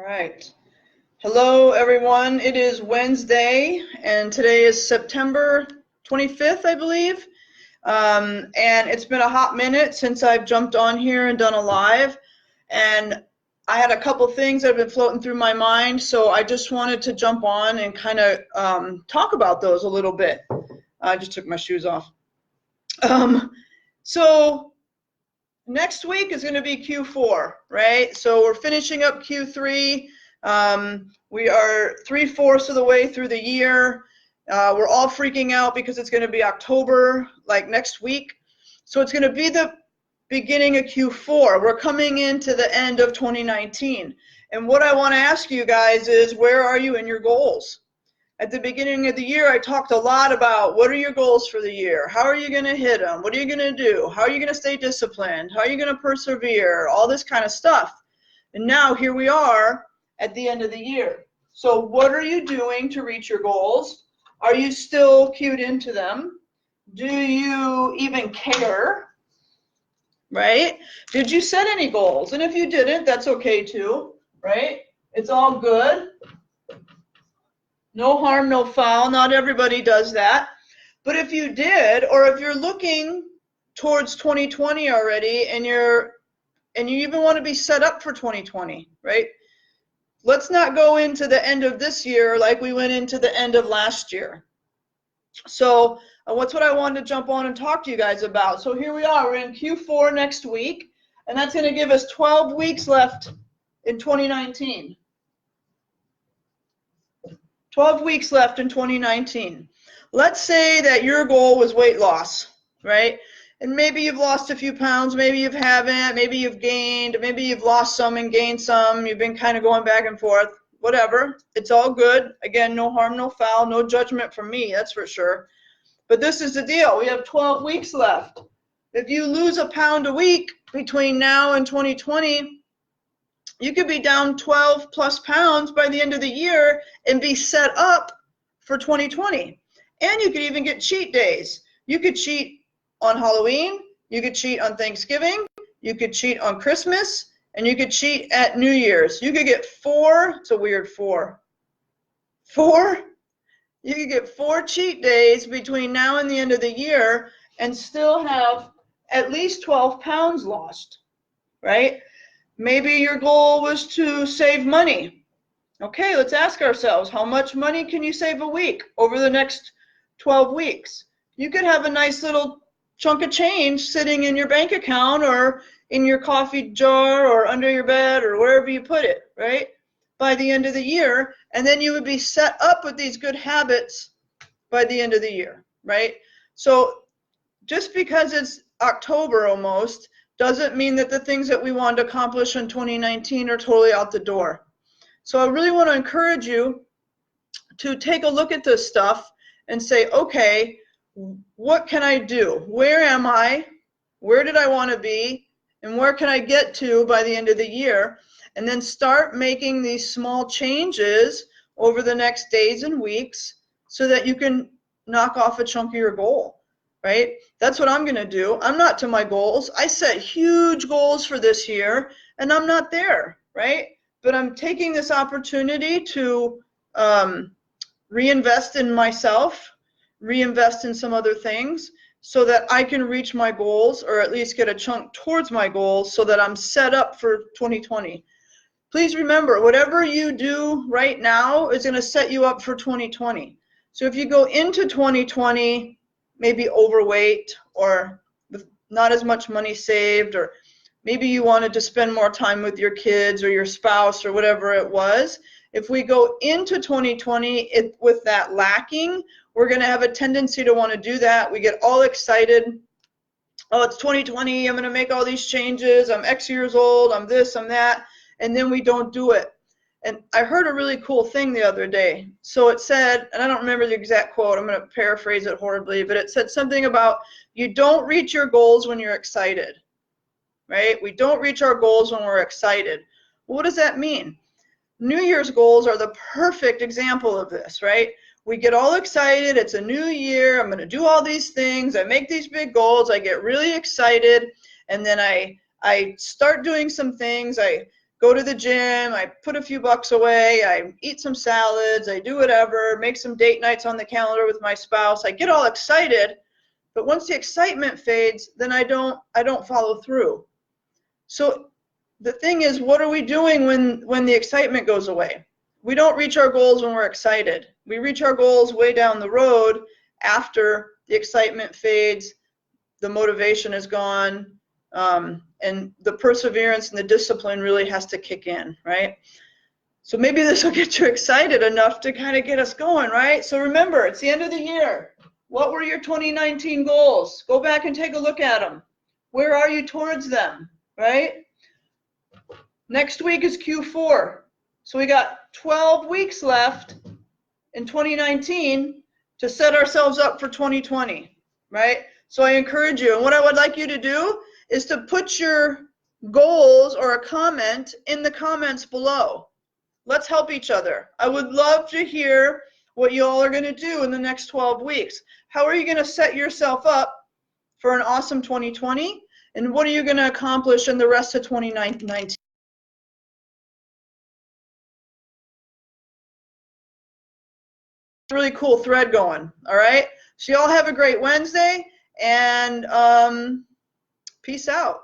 right. Hello, everyone. It is Wednesday, and today is September 25th, I believe. And it's been a hot minute since I've jumped on here and done a live. And I had a couple things that have been floating through my mind, so I just wanted to jump on and kind of talk about those a little bit. I just took my shoes off. So next week is going to be Q4, right? So we're finishing up Q3. We are 3/4 of the way through the year. We're all freaking out because it's going to be October, like next week. So it's going to be the beginning of Q4. We're coming into the end of 2019. And what I want to ask you guys is, where are you in your goals? At the beginning of the year, I talked a lot about what are your goals for the year? How are you going to hit them? What are you going to do? How are you going to stay disciplined? How are you going to persevere? All this kind of stuff. And now here we are at the end of the year. So what are you doing to reach your goals? Are you still cued into them? Do you even care? Right? Did you set any goals? And if you didn't, that's okay too, right? It's all good. No harm, no foul. Not everybody does that. But if you did, or if you're looking towards 2020 already and you even want to be set up for 2020, right? Let's not go into the end of this year like we went into the end of last year. So what's what I wanted to jump on and talk to you guys about. So here we are. We're in Q4 next week, and that's going to give us 12 weeks left in 2019. 12 weeks left in 2019. Let's say that your goal was weight loss, right? And maybe you've lost a few pounds, maybe you haven't, maybe you've gained, maybe you've lost some and gained some, you've been kind of going back and forth, whatever. It's all good. Again, no harm, no foul, no judgment from me, that's for sure. But this is the deal. We have 12 weeks left. If you lose a pound a week between now and 2020, you could be down 12 plus pounds by the end of the year and be set up for 2020. And you could even get cheat days. You could cheat on Halloween, you could cheat on Thanksgiving, you could cheat on Christmas, and you could cheat at New Year's. You could get it's a weird four. You could get 4 cheat days between now and the end of the year and still have at least 12 pounds lost, right? Maybe your goal was to save money. Okay, let's ask ourselves, how much money can you save a week over the next 12 weeks? You could have a nice little chunk of change sitting in your bank account or in your coffee jar or under your bed or wherever you put it, right? By the end of the year, and then you would be set up with these good habits by the end of the year, right? So just because it's October almost doesn't mean that the things that we wanted to accomplish in 2019 are totally out the door. So I really want to encourage you to take a look at this stuff and say, okay, what can I do? Where am I? Where did I want to be? And where can I get to by the end of the year? And then start making these small changes over the next days and weeks so that you can knock off a chunk of your goal, right? That's what I'm going to do. I'm not to my goals. I set huge goals for this year, and I'm not there, right? But I'm taking this opportunity to reinvest in myself, reinvest in some other things so that I can reach my goals or at least get a chunk towards my goals so that I'm set up for 2020. Please remember, whatever you do right now is going to set you up for 2020. So if you go into 2020 maybe overweight or with not as much money saved, or maybe you wanted to spend more time with your kids or your spouse or whatever it was, if we go into 2020 with that lacking, we're going to have a tendency to want to do that. We get all excited. Oh, it's 2020. I'm going to make all these changes. I'm X years old. I'm this, I'm that. And then we don't do it. And I heard a really cool thing the other day. So it said, and I don't remember the exact quote, I'm going to paraphrase it horribly, but it said something about you don't reach your goals when you're excited, right? We don't reach our goals when we're excited. What does that mean? New Year's goals are the perfect example of this, right? We get all excited. It's a new year. I'm going to do all these things. I make these big goals. I get really excited. And then I start doing some things. I go to the gym, I put a few bucks away, I eat some salads, I do whatever, make some date nights on the calendar with my spouse. I get all excited, but once the excitement fades, then I don't follow through. So the thing is, what are we doing when the excitement goes away? We don't reach our goals when we're excited. We reach our goals way down the road after the excitement fades, the motivation is gone, and the perseverance and the discipline really has to kick in, right? So maybe this will get you excited enough to kind of get us going, right? So remember, it's the end of the year. What were your 2019 goals? Go back and take a look at them. Where are you towards them, right? Next week is Q4. So we got 12 weeks left in 2019 to set ourselves up for 2020, right? So I encourage you, and what I would like you to do is to put your goals or a comment in the comments below. Let's help each other. I would love to hear what you all are going to do in the next 12 weeks. How are you going to set yourself up for an awesome 2020? And what are you going to accomplish in the rest of 2019? Really cool thread going. All right. So y'all have a great Wednesday, and peace out.